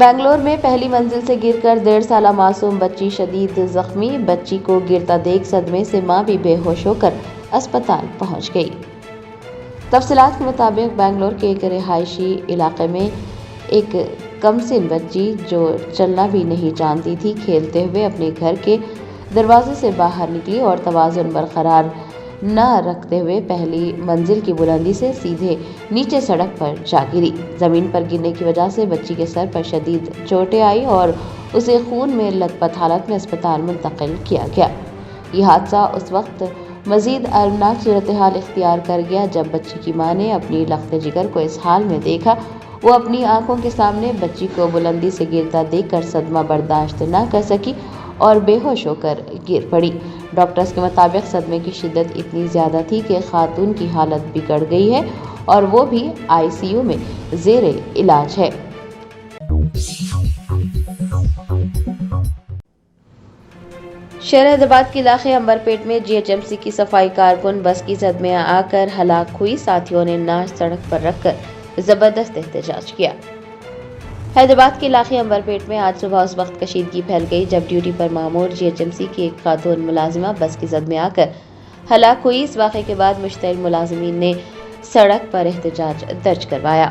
بنگلور میں پہلی منزل سے گر کر 1.5 سالہ معصوم بچی شدید زخمی، بچی کو گرتا دیکھ صدمے سے ماں بھی بے ہوش ہو کر اسپتال پہنچ گئی۔ تفصیلات کے مطابق بنگلور کے ایک رہائشی علاقے میں ایک کمسن بچی جو چلنا بھی نہیں جانتی تھی، کھیلتے ہوئے اپنے گھر کے دروازے سے باہر نکلی اور توازن برقرار نہ رکھتے ہوئے پہلی منزل کی بلندی سے سیدھے نیچے سڑک پر جا گری۔ زمین پر گرنے کی وجہ سے بچی کے سر پر شدید چوٹیں آئیں اور اسے خون میں لت پت حالت میں اسپتال منتقل کیا گیا۔ یہ حادثہ اس وقت مزید المناک صورتحال اختیار کر گیا جب بچی کی ماں نے اپنی لخت جگر کو اس حال میں دیکھا۔ وہ اپنی آنکھوں کے سامنے بچی کو بلندی سے گرتا دیکھ کر صدمہ برداشت نہ کر سکی اور بے ہوش ہو کر گر پڑی۔ ڈاکٹرز کے مطابق صدمے کی شدت اتنی زیادہ تھی کہ خاتون کی حالت بگڑ گئی ہے اور وہ بھی ICU میں زیر علاج ہے۔ شہر حیدرآباد کے علاقے عنبرپیٹ میں GHMC کی صفائی کارکن بس کی زد میں آ کر ہلاک ہوئی۔ ساتھیوں نے نعش سڑک پر رکھ کر زبردست احتجاج کیا۔ حیدرآباد کے علاقے عنبرپیٹ میں آج صبح اس وقت کشیدگی پھیل گئی جب ڈیوٹی پر مامور GHMC کی ایک خاتون ملازمہ بس کی زد میں آ کر ہلاک ہوئی۔ اس واقعے کے بعد مشتعل ملازمین نے سڑک پر احتجاج درج کروایا۔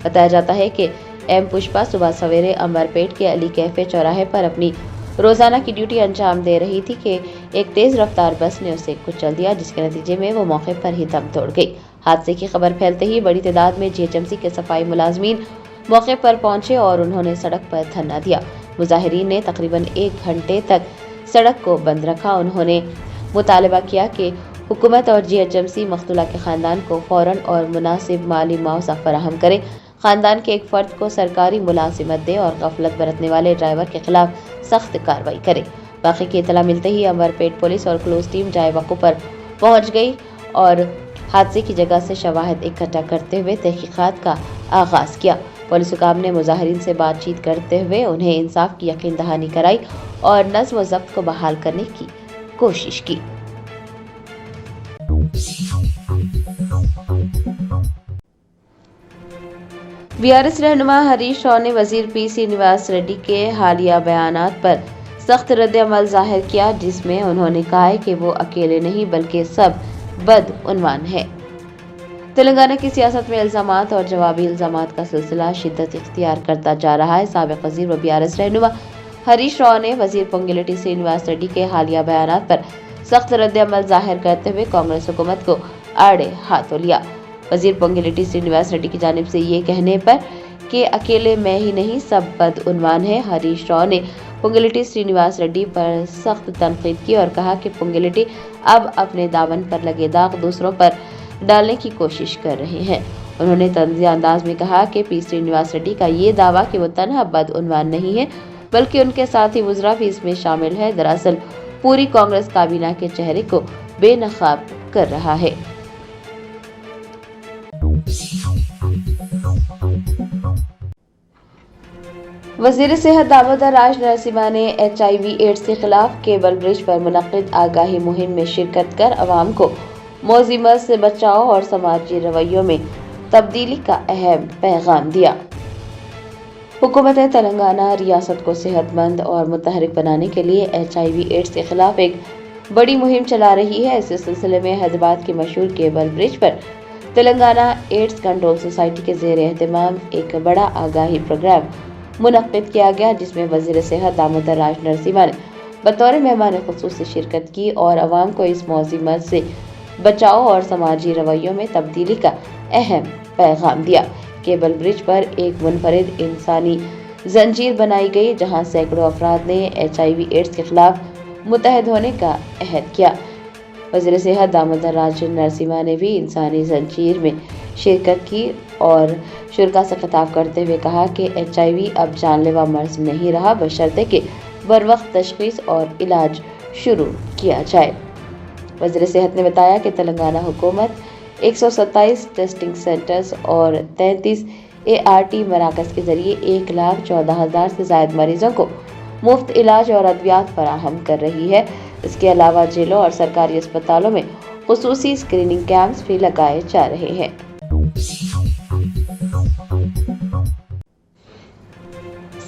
بتایا جاتا ہے کہ ایم پشپا صبح سویرے عنبرپیٹ کے علی کیفے چوراہے پر اپنی روزانہ کی ڈیوٹی انجام دے رہی تھی کہ ایک تیز رفتار بس نے اسے کچل دیا، جس کے نتیجے میں وہ موقع پر ہی دم توڑ گئی۔ حادثے کی خبر پھیلتے ہی بڑی تعداد میں GHMC کے صفائی ملازمین موقع پر پہنچے اور انہوں نے سڑک پر دھرنا دیا۔ مظاہرین نے تقریباً 1 گھنٹے تک سڑک کو بند رکھا۔ انہوں نے مطالبہ کیا کہ حکومت اور GHMC مقتولہ کے خاندان کو فوراً اور مناسب مالی معاوضہ فراہم کرے، خاندان کے ایک فرد کو سرکاری ملازمت دے اور غفلت برتنے والے ڈرائیور کے خلاف سخت کارروائی کرے۔ واقعے کی اطلاع ملتے ہی عنبرپیٹ پولیس اور کلوز ٹیم جائے وقوع پر پہنچ گئی اور حادثے کی جگہ سے شواہد اکٹھا کرتے ہوئے تحقیقات کا آغاز کیا۔ پولیس حکام نے مظاہرین سے بات چیت کرتے ہوئے انہیں انصاف کی یقین دہانی کرائی اور نظم و ضبط کو بحال کرنے کی کوشش کی۔ BRS رہنما ہریش راؤ نے وزیر پی سرینواس ریڈی کے حالیہ بیانات پر سخت رد عمل ظاہر کیا، جس میں انہوں نے کہا ہے کہ وہ اکیلے نہیں بلکہ سب بدعنوان ہیں۔ تلنگانہ کی سیاست میں الزامات اور جوابی الزامات کا سلسلہ شدت اختیار کرتا جا رہا ہے۔ سابق وزیر و BRS رہنما ہریش راؤ نے وزیر پونگلیٹی سرینواس ریڈی کے حالیہ بیانات پر سخت رد عمل ظاہر کرتے ہوئے کانگریس حکومت کو آڑے ہاتھوں لیا۔ وزیر پونگلیٹی سرینواس ریڈی کی جانب سے یہ کہنے پر کہ اکیلے میں ہی نہیں سب بدعنوان ہیں، ہریش راؤ نے پونگلیٹی سرینواس ریڈی پر سخت تنقید کی اور کہا کہ پونگلیٹی اب اپنے دامن پر لگے داغ دوسروں پر ڈالنے کی کوشش کر رہے ہیں۔ انہوں نے طنزیہ انداز میں کہا کہ پی سرینواس ریڈی کا یہ دعویٰ کہ وہ تنہا بدعنوان نہیں ہے بلکہ ان کے ساتھی وزراء بھی اس میں شامل ہے، دراصل پوری کانگریس کابینہ کے چہرے کو بے نقاب کر رہا ہے۔ وزیر صحت دامودر راج نرسمہا نے HIV ایڈز کے خلاف کیبل برج پر منعقد آگاہی مہم میں شرکت کر عوام کو موذی مرض سے بچاؤ اور سماجی رویوں میں تبدیلی کا اہم پیغام دیا۔ حکومت تلنگانہ ریاست کو صحت مند اور متحرک بنانے کے لیے HIV ایڈز کے خلاف ایک بڑی مہم چلا رہی ہے۔ اس سلسلے میں حیدرآباد کے مشہور کیبل برج پر تلنگانہ ایڈز کنٹرول سوسائٹی کے زیر اہتمام ایک بڑا آگاہی پروگرام منعقد کیا گیا، جس میں وزیر صحت دامودر راج نرسمہا نے بطور مہمان خصوصی شرکت کی اور عوام کو اس موذی مرض سے بچاؤ اور سماجی رویوں میں تبدیلی کا اہم پیغام دیا۔ کیبل برج پر ایک منفرد انسانی زنجیر بنائی گئی جہاں سینکڑوں افراد نے HIV ایڈز کے خلاف متحد ہونے کا عہد کیا۔ وزیر صحت دامودر راج نرسمہا نے بھی انسانی زنجیر میں شرکت کی اور شرکاء سے خطاب کرتے ہوئے کہا کہ HIV اب جان لیوا مرض نہیں رہا، بشرطے کہ بروقت تشخیص اور علاج شروع کیا جائے۔ وزیر صحت نے بتایا کہ تلنگانہ حکومت 127 ٹیسٹنگ سینٹرز اور 33 ART مراکز کے ذریعے 1,14,000 سے زائد مریضوں کو مفت علاج اور ادویات فراہم کر رہی ہے۔ اس کے علاوہ جیلوں اور سرکاری اسپتالوں میں خصوصی اسکریننگ کیمپس بھی لگائے جا رہے ہیں۔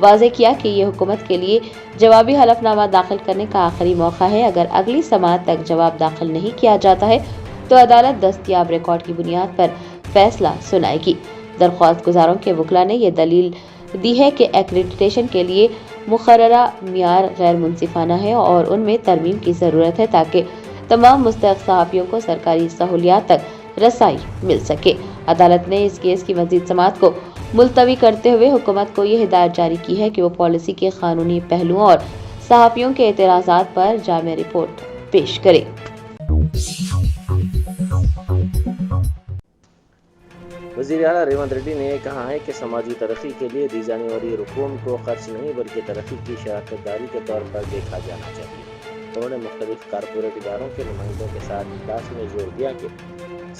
واضح کیا کہ یہ حکومت کے لیے جوابی حلف نامہ داخل کرنے کا آخری موقع ہے۔ اگر اگلی سماعت تک جواب داخل نہیں کیا جاتا ہے تو عدالت دستیاب ریکارڈ کی بنیاد پر فیصلہ سنائے گی۔ درخواست گزاروں کے وکلاء نے یہ دلیل دی ہے کہ ایکریڈیٹیشن کے لیے مقررہ معیار غیر منصفانہ ہے اور ان میں ترمیم کی ضرورت ہے تاکہ تمام مستحق صحافیوں کو سرکاری سہولیات تک رسائی مل سکے۔ عدالت نے اس کیس کی مزید سماعت کو ملتوی کرتے ہوئے حکومت کو یہ ہدایت جاری کی ہے کہ وہ پالیسی کے قانونی پہلوؤں اور صحافیوں کے اعتراضات پر جامع رپورٹ پیش کرے۔ وزیر اعلیٰ ریونت ریڈی نے کہا ہے کہ سماجی ترقی کے لیے دی جانے والی رقوم کو خرچ نہیں بلکہ ترقی کی شراکت داری کے طور پر دیکھا جانا چاہیے۔ انہوں نے مختلف کارپوریٹ اداروں کے نمائندوں کے ساتھ اجلاس میں زور دیا کہ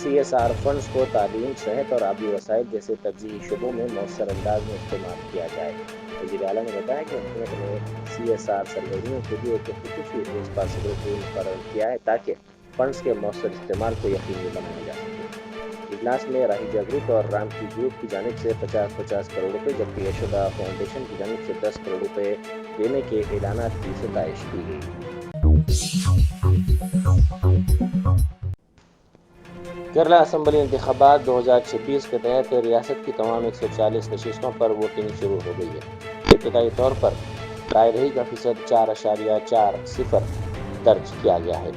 CSR فنڈز کو تعلیم، صحت اور آبی وسائل جیسے ترجیحی شعبوں میں مؤثر انداز میں استعمال کیا جائے۔ وزیر اعلیٰ نے بتایا کہ حکومت نے CSR سرگرمیوں کے لیے ایک خصوصی رسپانسبلٹی مقرر کیا ہے تاکہ فنڈز کے مؤثر استعمال کو یقینی بنایا جا سکے۔ اجلاس میں راہیجہ گروپ اور رام کی گروپ کی جانب سے 50 کروڑ روپے جبکہ یشودا فاؤنڈیشن کی جانب سے 10 کروڑ روپے دینے کے اعلانات کی ستائش کی گئی۔ کیرلا اسمبلی انتخابات 2026 کے تحت ریاست کی تمام 140 نشستوں پر ووٹنگ شروع ہو گئی ہے۔ ابتدائی طور پر رائے دہی کا فیصد 4.40 درج کیا گیا ہے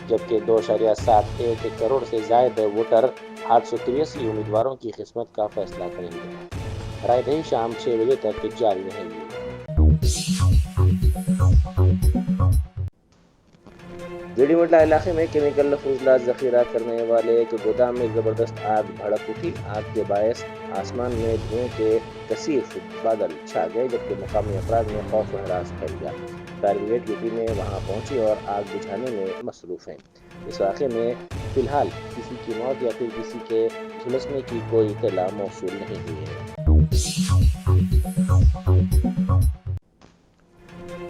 جبکہ 2.71 کروڑ سے زائد ووٹر 883 امیدواروں کی قسمت کا فیصلہ کریں گے۔ رائے دہی شام 6 بجے تک جاری رہے گی۔ گیڑی منڈلا علاقے میں کیمیکل فضلات ذخیرہ کرنے والے ایک گودام میں زبردست آگ بھڑک اٹھی۔ آگ کے باعث آسمان میں دھوئیں کے کثیف بادل چھا گئے جبکہ مقامی افراد میں خوف و ہراس پھیل گیا۔ فائر بریگیڈ کی ٹیمیں وہاں پہنچی اور آگ بجھانے میں مصروف ہیں۔ اس واقعے میں فی الحال کسی کی موت یا پھر کسی کے جھلسنے کی کوئی اطلاع موصول نہیں ہوئی ہے۔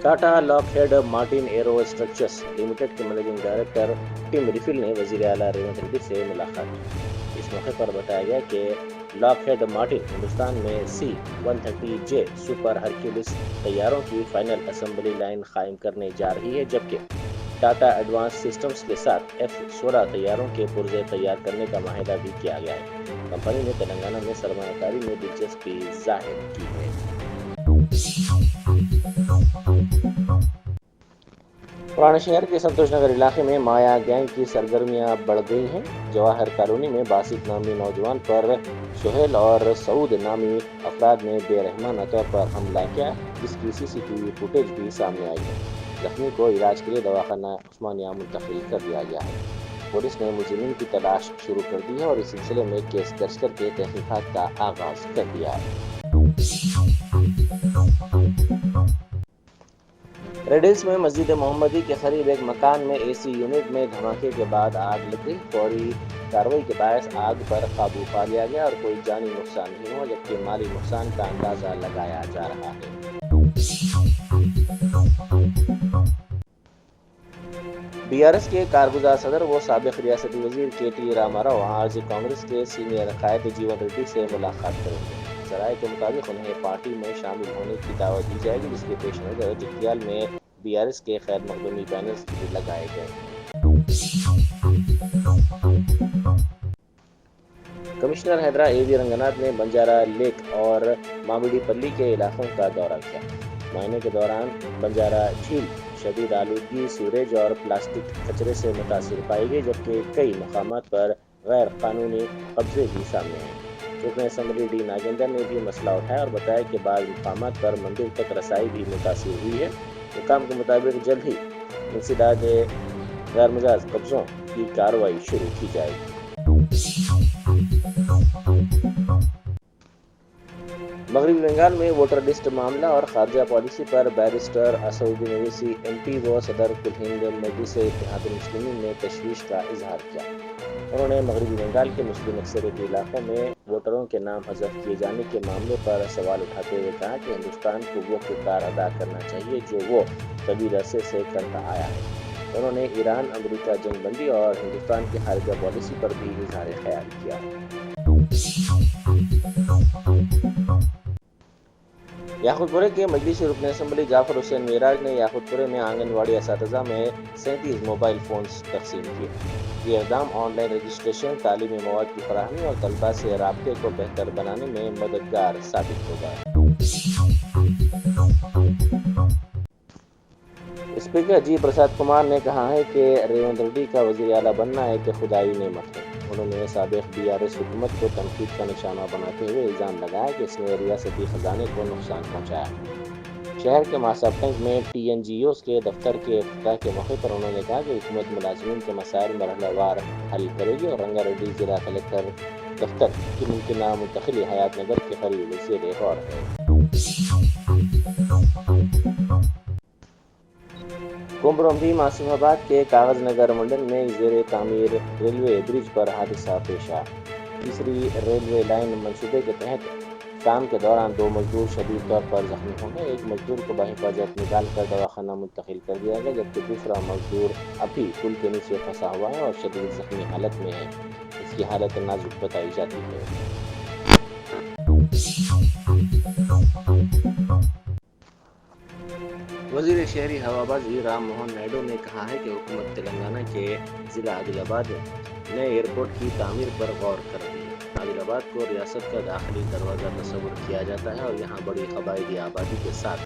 Tata Lockheed Martin aerostructures limited کے منیجنگ ڈائریکٹر ٹم ریفل نے وزیر اعلیٰ ریونت ریڈی سے ملاقات کی۔ اس موقع پر بتایا گیا کہ لاک ہیڈ مارٹن ہندوستان میں C-130J سپر ہرکیولس طیاروں کی فائنل اسمبلی لائن قائم کرنے جا رہی ہے جبکہ ٹاٹا ایڈوانس سسٹمز کے ساتھ F-16 طیاروں کے پرزے تیار کرنے کا معاہدہ بھی کیا گیا ہے۔ کمپنی نے تلنگانہ میں سرمایہ کاری میں دلچسپی ظاہر کی ہے۔ پرانے شہر کے سنتوش نگر علاقے میں مایا گینگ کی سرگرمیاں بڑھ گئی ہیں۔ جواہر کالونی میں باسط نامی نوجوان پر سہیل اور سعود نامی افراد نے بے رحمانہ طور پر حملہ کیا جس کی CCTV فوٹیج بھی سامنے آئی ہے۔ زخمی کو علاج کے لیے دواخانہ عثمانیہ منتقل کر دیا گیا ہے۔ پولیس نے ملزمین کی تلاش شروع کر دی ہے اور اس سلسلے میں کیس درج کر کے تحقیقات کا آغاز کر دیا ہے۔ ریڈ ہلز میں مسجد محمدی کے قریب ایک مکان میں AC یونٹ میں دھماکے کے بعد آگ لگ گئی۔ فوری کارروائی کے باعث آگ پر قابو پا لیا گیا اور کوئی جانی نقصان نہیں ہوا جبکہ مالی نقصان کا اندازہ لگایا جا رہا ہے۔ BRS کے کارگزار صدر و سابق ریاستی وزیر KT راما راؤ آج کانگریس کے سینئر قائد جیون ریڈی سے ملاقات کریں گے۔ ذرائع کے مطابق انہیں پارٹی میں شامل ہونے کی دعوت دی جائے گی جس کے پیش نظر جگتیال میں BRS کے خیر مقدمی بینرز بھی لگائے گئے۔ کمشنر حیدرا AV رنگناتھ نے بنجارہ لیک اور مامڈی پلی کے علاقوں کا دورہ کیا۔ معائنے کے دوران بنجارہ جھیل شدید آلودگی، سیوریج اور پلاسٹک کچرے سے متاثر پائی گئی جبکہ کئی مقامات پر غیر قانونی قبضے بھی سامنے آئے۔ رکن اسمبلی ڈی ناگیندر نے بھی مسئلہ اٹھایا اور بتایا کہ بعض مقامات پر مندر تک رسائی بھی متاثر ہوئی ہے۔ حکام کے مطابق جلد ہی انسداد غیر مجاز قبضوں کی کارروائی شروع کی جائے گی۔ مغربی بنگال میں ووٹر لسٹ معاملہ اور خارجہ پالیسی پر بیرسٹر اسدالدین اویسی MP و صدر کل ہند مجلس اتحاد المسلمین نے تشویش کا اظہار کیا۔ انہوں نے مغربی بنگال کے مسلم اکثریتی علاقوں میں ووٹروں کے نام حذف کیے جانے کے معاملے پر سوال اٹھاتے ہوئے کہا کہ ہندوستان کو وہ کردار ادا کرنا چاہیے جو وہ طویل عرصے سے کرتا آیا ہے۔ انہوں نے ایران امریکہ جنگ بندی اور ہندوستان کی خارجہ پالیسی پر بھی اظہار خیال کیا۔ یاقوت پورے کے مجلسی رکن اسمبلی جعفر حسین معراج نے یاقوت پورے میں آنگن واڑی اساتذہ میں 37 موبائل فونز تقسیم کیے۔ یہ اقدام آن لائن رجسٹریشن، تعلیمی مواد کی فراہمی اور طلباء سے رابطے کو بہتر بنانے میں مددگار ثابت ہوگا۔ اسپیکر جی پرساد کمار نے کہا ہے کہ ریونت ریڈی کا وزیر اعلیٰ بننا ایک خدائی نعمت ہے۔ انہوں نے سابق BRS حکومت کو تنقید کا نشانہ بناتے ہوئے الزام لگایا کہ اس نے ریاستی خزانے کو نقصان پہنچایا۔ شہر کے ماسب ٹینک میں TNGOs کے دفتر کے افتتاح کے موقع پر انہوں نے کہا کہ حکومت ملازمین کے مسائل مرحلہ وار حل کرے گی اور رنگا ریڈی ضلع کلکٹر دفتر کی ممکنہ منتقلی حیات نگر کے قریب زیر غور ہے۔ کمبرمبی معصوم آباد کے کاغذ نگر منڈل میں زیر تعمیر ریلوے برج پر حادثہ پیش آیا۔ تیسری ریلوے لائن منصوبے کے تحت کام کے دوران 2 مزدور شدید طور پر زخمی ہو گئے۔ ایک مزدور کو بحفاظت نکال کر دواخانہ منتقل کر دیا گیا، جبکہ دوسرا مزدور ابھی پل کے نیچے پھنسا ہوا ہے اور شدید زخمی حالت میں ہے۔ اس کی حالت نازک بتائی جاتی ہے۔ وزیر شہری ہوابازی رام موہن نائیڈو نے کہا ہے کہ حکومت تلنگانہ کے ضلع عادل آباد میں نئے ایئرپورٹ کی تعمیر پر غور کر رہی ہے۔ عادل آباد کو ریاست کا داخلی دروازہ تصور کیا جاتا ہے اور یہاں بڑی قبائلی آبادی کے ساتھ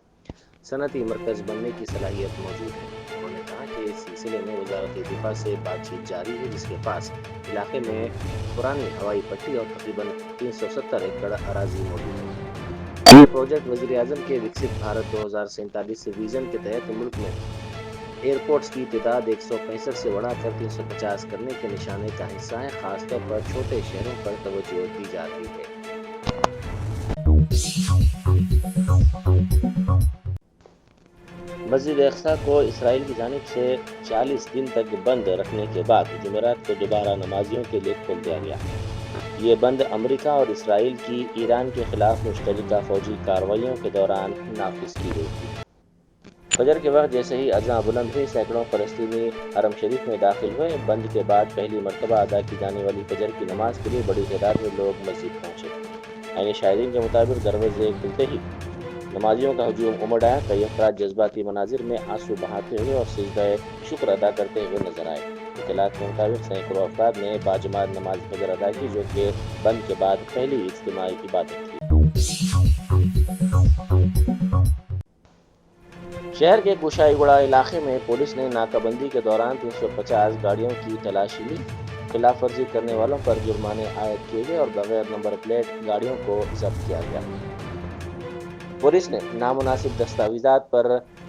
صنعتی مرکز بننے کی صلاحیت موجود ہے۔ انہوں نے کہا کہ اس سلسلے میں وزارت دفاع سے بات چیت جاری ہے، جس کے پاس علاقے میں پرانی ہوائی پٹی اور تقریباً 370 ایکڑ اراضی موجود ہے۔ یہ پروجیکٹ وزیر اعظم کے وکست بھارت 2047 ویژن کے تحت ملک میں ایئرپورٹس کی تعداد 165 سے بڑھا کر 350 کرنے کے نشانے کا حصہ ہے۔ خاص طور پر چھوٹے شہروں پر توجہ دی جا رہی ہے۔ مسجد اقصی کو اسرائیل کی جانب سے 40 دن تک بند رکھنے کے بعد جمعرات کو دوبارہ نمازیوں کے لیے کھول دیا گیا۔ یہ بند امریکہ اور اسرائیل کی ایران کے خلاف مشترکہ فوجی کارروائیوں کے دوران نافذ کی گئی تھی۔ فجر کے وقت جیسے ہی اذان بلند ہوئی، سینکڑوں فلسطینی حرم شریف میں داخل ہوئے۔ بند کے بعد پہلی مرتبہ ادا کی جانے والی فجر کی نماز کے لیے بڑی تعداد میں لوگ مسجد پہنچے۔ عین شاہدین کے مطابق دروازے کھلتے ہی نمازیوں کا ہجوم امڑ آیا۔ کئی افراد جذباتی مناظر میں آنسو بہاتے ہوئے اور سجدہ شکر ادا کرتے ہوئے نظر آئے۔ اطلاعات کے مطابق سینکڑوں افراد نے باجماعت نماز فجر ادا کی، جو کہ بند کے بعد پہلی اجتماعی عبادت تھی۔ شہر کے کوشائی گوڑا علاقے میں پولیس نے ناکہ بندی کے دوران 350 گاڑیوں کی تلاشی لی۔ خلاف ورزی کرنے والوں پر جرمانے عائد کیے گئے اور بغیر نمبر پلیٹ گاڑیوں کو ضبط کیا گیا۔ پولیس نے نامناسب دستاویزات پر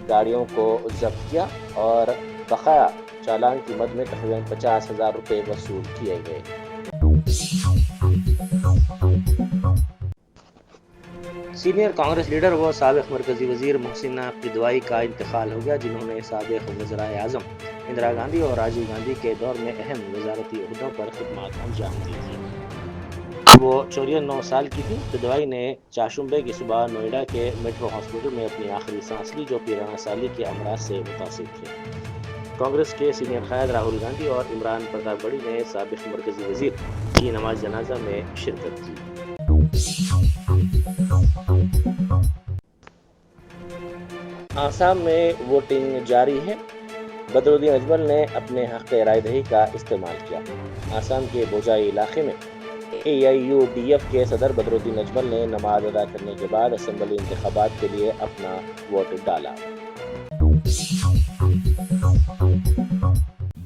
گاڑیوں کو ضبط کیا اور بقایا چالان کی مد میں تقریباً 50,000 روپے وصول کیے گئے۔ سینئر کانگریس لیڈر و سابق مرکزی وزیر محسن قدوائی کا انتقال ہو گیا، جنہوں نے سابق وزرائے اعظم اندرا گاندھی اور راجیو گاندھی کے دور میں اہم وزارتی عہدوں پر خدمات انجام دی تھی۔ وہ 94 سال کی تھی۔ قدوائی نے چاشمبے کی صبح نوئیڈا کے میٹرو ہاسپٹل میں اپنی آخری سانس لی، جو پیرانا سالی کے امراض سے متاثر تھے۔ کانگریس کے سینئر قائد راہل گاندھی اور عمران پرتاپ گڑھی نے سابق مرکزی وزیر کی نماز جنازہ میں شرکت کی۔ آسام میں ووٹنگ جاری ہے۔ بدرالدین اجمل نے اپنے حق رائے دہی کا استعمال کیا۔ آسام کے بوجائی علاقے میں AIUDF کے صدر بدرالدین اجمل نے نماز ادا کرنے کے بعد اسمبلی انتخابات کے لیے اپنا ووٹ ڈالا۔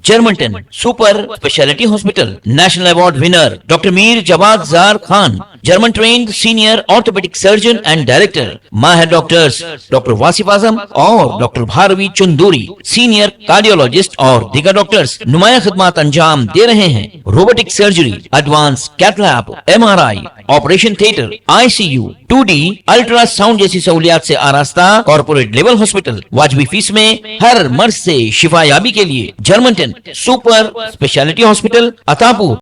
جرمنٹن super speciality hospital national award winner doctor Mir Jawad Zar Khan, German trained senior orthopaedic surgeon and director, ماہر ڈاکٹرز ڈاکٹر واصف اعظم اور doctor Bharavi Chanduri, senior cardiologist اور دیگر ڈاکٹرز نمایاں خدمات انجام دے رہے ہیں۔ Robotic surgery, advance cath lab, MRI، operation theatre, ICU، 2D ultrasound جیسی سہولیات سے آراستہ کارپوریٹ لیول ہاسپٹل، واجبی فیس میں ہر مرض سے شفا یابی کے لیے جرمنٹن سپر اسپیشلٹی ہاسپٹل، عطاپور۔